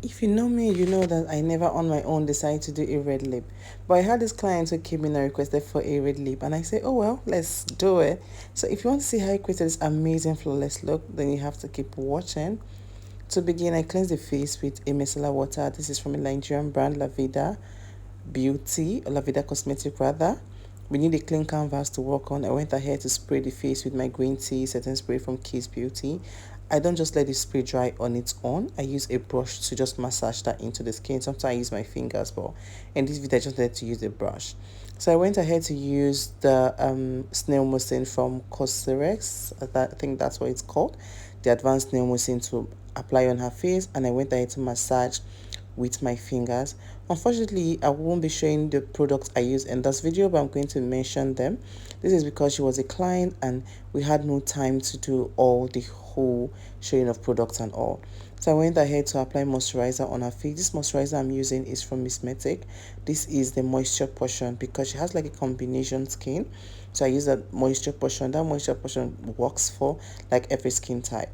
If you know me, you know that I never on my own decide to do a red lip. But I had this client who came in and requested for a red lip, and I said, oh well, let's do it. So if you want to see how I created this amazing flawless look, then you have to keep watching. To begin, I cleanse the face with a micellar water. This is from a Nigerian brand, Lavida Cosmetic rather. We need a clean canvas to work on. I went ahead to spray the face with my green tea setting spray from Kiss Beauty. I don't just let the spray dry on its own. I use a brush to just massage that into the skin. Sometimes I use my fingers, but in this video I just let to use a brush. So I went ahead to use the snail mucin from Cosrx. I think that's what it's called. The advanced snail mucin to apply on her face, and I went ahead to massage with my fingers. Unfortunately, I won't be showing the products I use in this video, but I'm going to mention them. This is because she was a client and we had no time to do all the whole showing of products and all. So I went ahead to apply moisturizer on her face. This moisturizer I'm using is from Mismetic. This is the moisture portion because she has like a combination skin. So I use that moisture portion. That moisture portion works for like every skin type.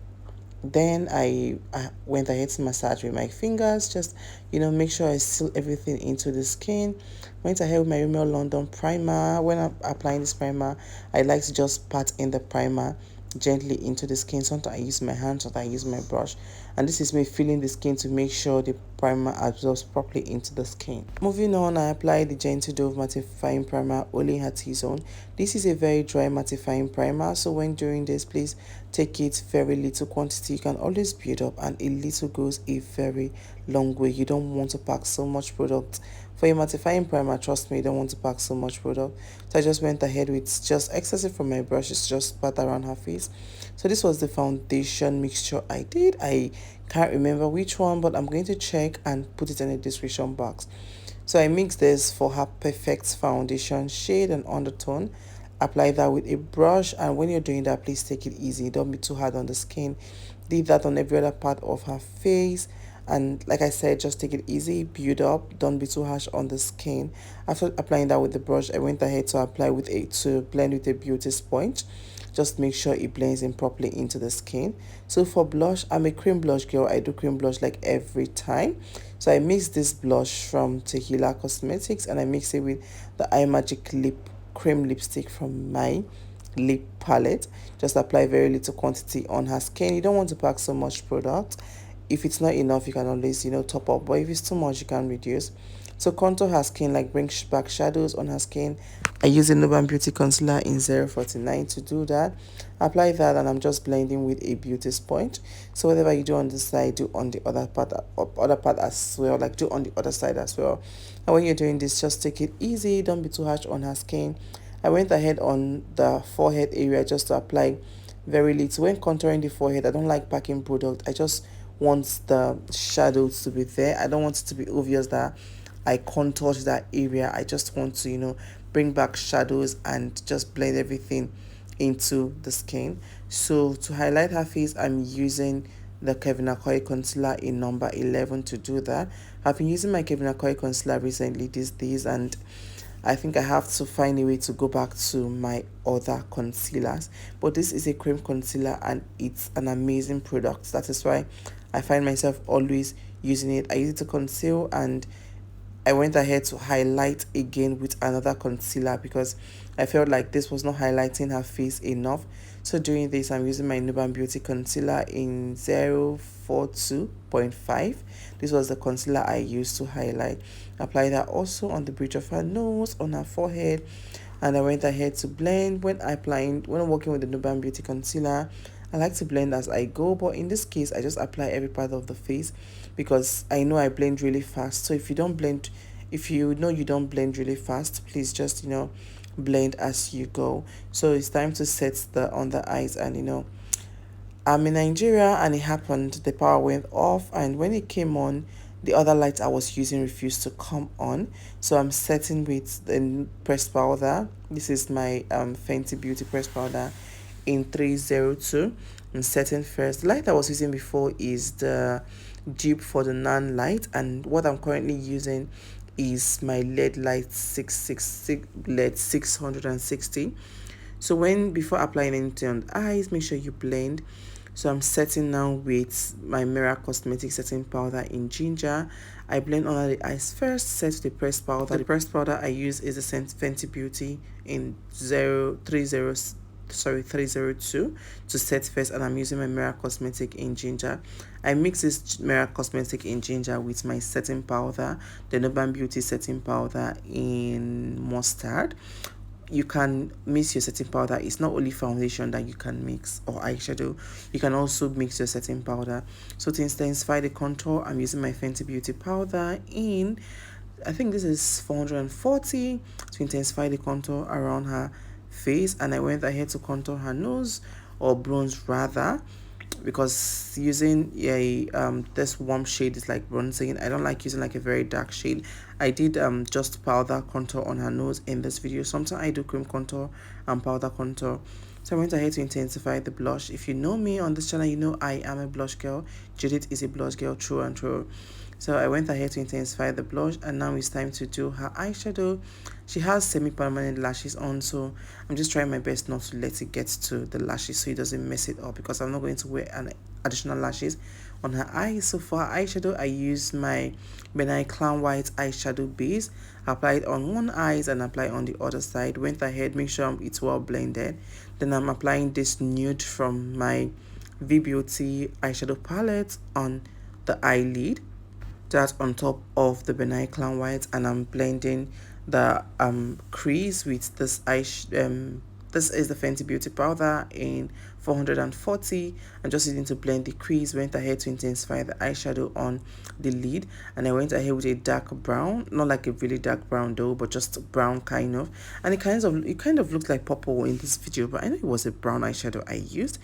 Then I went ahead to massage with my fingers, just make sure I seal everything into the skin. Went ahead with my Rimmel London primer. When I'm applying this primer, I like to just pat in the primer gently into the skin. Sometimes I use my hand, sometimes I use my brush, and this is me feeling the skin to make sure the primer absorbs properly into the skin. Moving on, I apply the Gentle Dove mattifying primer only in her T-zone. This is a very dry mattifying primer, so when doing this, please take it very little quantity. You can always build up, and a little goes a very long way. You don't want to pack so much product. For a mattifying primer, trust me, you don't want to pack so much product. So I just went ahead with just excessive from my brushes, just pat around her face. So this was the foundation mixture I did. I can't remember which one, but I'm going to check and put it in the description box. So I mixed this for her perfect foundation shade and undertone. Apply that with a brush, and when you're doing that, please take it easy. Don't be too hard on the skin. Leave that on every other part of her face, and like I said, just take it easy, build up, don't be too harsh on the skin. After applying that with the brush, I went ahead to apply with to blend with a beauty sponge. Just make sure it blends in properly into the skin. So for blush, I'm a cream blush girl. I do cream blush like every time. So I mix this blush from Tehila Cosmetics, and I mix it with the iMagic lip cream lipstick from my lip palette. Just apply very little quantity on her skin. You don't want to pack so much product. If it's not enough, you can always top up, but if it's too much, you can reduce. So contour her skin, like bring back shadows on her skin. I use a Nuban Beauty Concealer in 049 to do that. Apply that, and I'm just blending with a beauty sponge. So whatever you do on this side, do on the other part as well. Like do on the other side as well. And when you're doing this, just take it easy. Don't be too harsh on her skin. I went ahead on the forehead area just to apply very little. When contouring the forehead, I don't like packing product. I just want the shadows to be there. I don't want it to be obvious that I contoured that area. I just want to, bring back shadows and just blend everything into the skin. So to highlight her face, I'm using the Kevin Akoy concealer in number 11 to do that. I've been using my Kevin Akoy concealer recently these days, and I think I have to find a way to go back to my other concealers. But this is a cream concealer and it's an amazing product. That is why I find myself always using it. I use it to conceal, and I went ahead to highlight again with another concealer because I felt like this was not highlighting her face enough. So doing this, I'm using my Nuban Beauty concealer in 042.5. This was the concealer I used to highlight. Apply that also on the bridge of her nose, on her forehead, and I went ahead to blend. When I'm working with the Nuban Beauty concealer, I like to blend as I go, but in this case, I just apply every part of the face because I know I blend really fast. So if you know you don't blend really fast, please just blend as you go. So it's time to set the under eyes, and I'm in Nigeria, and it happened. The power went off, and when it came on, the other light I was using refused to come on. So I'm setting with the pressed powder. This is my Fenty Beauty pressed powder in 302. I'm setting first. The light I was using before is the dupe for the NAN light, and what I'm currently using is my LED light 666 LED 660. So before applying anything on the eyes, make sure you blend. So I'm setting now with my Mirror Cosmetic setting powder in ginger. I blend under the eyes first, set the pressed powder. The pressed powder I use is the Fenty Beauty in 302 to set first, and I'm using my Mirror Cosmetic in ginger. I mix this Mirror Cosmetic in ginger with my setting powder, the Nuban Beauty setting powder in mustard. You can mix your setting powder. It's not only foundation that you can mix or eyeshadow, you can also mix your setting powder. So to intensify the contour, I'm using my Fenty Beauty powder in, I think this is 440, to intensify the contour around her face. And I went ahead to contour her nose, or bronze rather, because using a this warm shade is like bronzing. I don't like using like a very dark shade. I did just powder contour on her nose in this video. Sometimes I do cream contour and powder contour. So I went ahead to intensify the blush. If you know me on this channel, you know I am a blush girl. Judith is a blush girl through and through. So I went ahead to intensify the blush, and now it's time to do her eyeshadow. She has semi-permanent lashes on, so I'm just trying my best not to let it get to the lashes so it doesn't mess it up, because I'm not going to wear an additional lashes on her eyes. So for her eyeshadow, I use my Benign Clown White eyeshadow base. Apply it on one eye and apply on the other side. Went ahead, make sure it's well blended. Then I'm applying this nude from my V Beauty eyeshadow palette on the eyelid, that on top of the Benign Clown White, and I'm blending the crease with this this is the Fenty Beauty powder in 440. I'm just using to blend the crease. Went ahead to intensify the eyeshadow on the lid, and I went ahead with a dark brown, not like a really dark brown though, but just brown kind of. And it kind of looked like purple in this video, but I know it was a brown eyeshadow I used.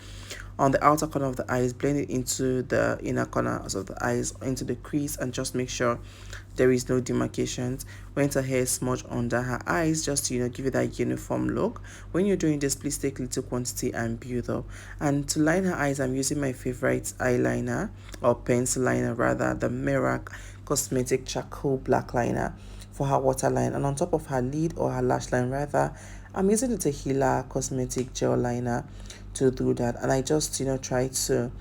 On the outer corner of the eyes, blend it into the inner corners of the eyes, into the crease, and just make sure there is no demarcations. Went ahead, smudge under her eyes just to give it that uniform look. When you're doing this, please take little quantity and build up. And to line her eyes, I'm using my favorite eyeliner, or pencil liner rather, the Mirror Cosmetic Charcoal Black Liner for her waterline. And on top of her lid, or her lash line rather, I'm using the Tehila Cosmetic Gel Liner to do that. And I just try to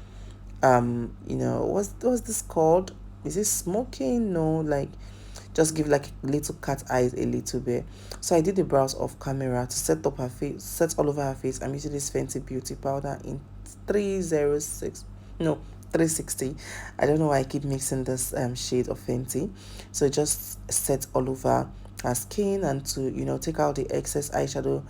what's this called, is it smoking, no, like just give like little cat eyes a little bit. So I did the brows off camera to set up her face, set all over her face. I'm using this Fenty Beauty powder in 306, no, 360. I don't know why I keep mixing this shade of Fenty. So just set all over her skin, and to take out the excess eyeshadow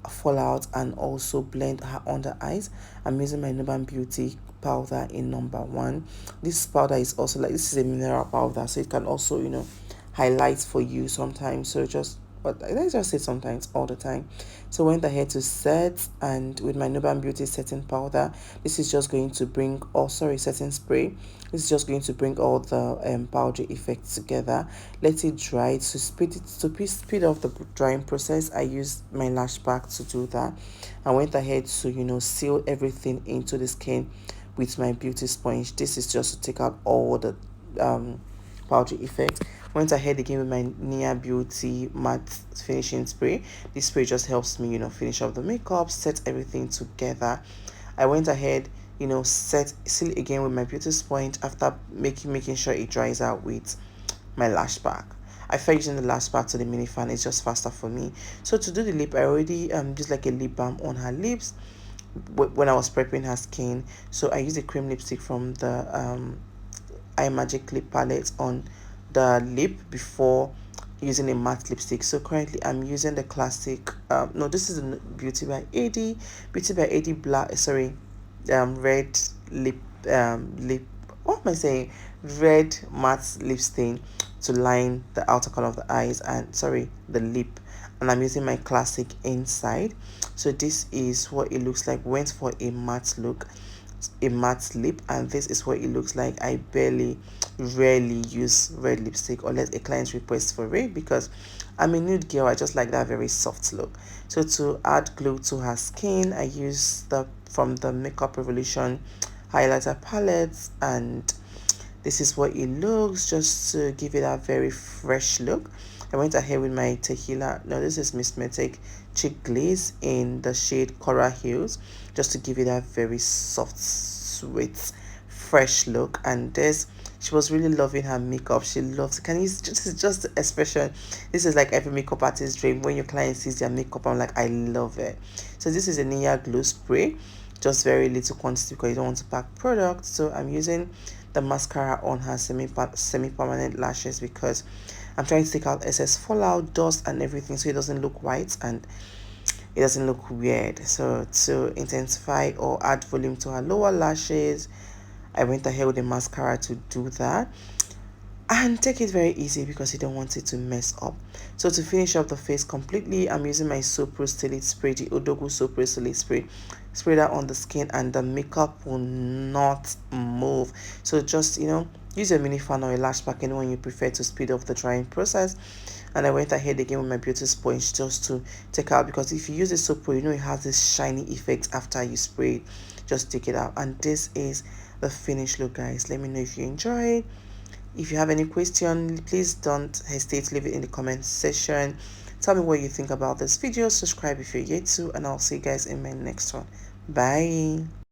fallout, and also blend her under eyes. I'm using my Nuban Beauty powder in number 1. This powder is also like, this is a mineral powder, so it can also highlight for you sometimes. So just, but let's just say sometimes, all the time. So went ahead to set, and with my Nuban Beauty setting powder, this is just going to bring, oh sorry, setting spray, this is just going to bring all the powder effects together. Let it dry. To speed off the drying process, I used my lash pack to do that. I went ahead to seal everything into the skin with my beauty sponge. This is just to take out all the powder effect. Went ahead again with my Nia Beauty matte finishing spray. This spray just helps me finish off the makeup, set everything together. I went ahead seal again with my beauty sponge after making sure it dries out with my lash pack. I feel using the lash pack to the mini fan, it's just faster for me. So to do the lip, I already just like a lip balm on her lips when I was prepping her skin. So I used a cream lipstick from the Eye Magic lip palette on the lip before using a matte lipstick. So currently I'm using the classic no, this is Beauty by AD black, sorry, red lip what am I saying, red matte lip stain to line the outer corner of the eyes, and sorry, the lip. And I'm using my classic inside. So this is what it looks like. Went for a matte look, a matte lip, and this is what it looks like. I rarely use red lipstick unless a client requests for it, because I'm a nude girl. I just like that very soft look. So to add glow to her skin, I use from the Makeup Revolution highlighter palette, and this is what it looks, just to give it a very fresh look. I went ahead with my Tehila, no, this is Miss Metic Cheek Glaze in the shade Coral Hills, just to give it a very soft sweet fresh look. And this, she was really loving her makeup. She loves, can you just the expression, this is like every makeup artist dream when your client sees their makeup. I'm like, I love it. So this is a Nia glow spray, just very little quantity because you don't want to pack product. So I'm using the mascara on her semi-permanent lashes because I'm trying to take out excess fallout, dust and everything so it doesn't look white and it doesn't look weird. So to intensify or add volume to her lower lashes, I went ahead with the mascara to do that. And take it very easy because you don't want it to mess up. So to finish up the face completely, I'm using my Sopro Stellate spray, the Odogu Sopro Stellate spray. Spray that on the skin and the makeup will not move. So just, use a mini fan or a lash pack when you prefer to speed up the drying process. And I went ahead again with my beauty sponge just to take out, because if you use the Sopro, it has this shiny effect after you spray it. Just take it out. And this is the finished look, guys. Let me know if you enjoy it. If you have any question, please don't hesitate to leave it in the comment section. Tell me what you think about this video. Subscribe if you're yet to, and I'll see you guys in my next one. Bye.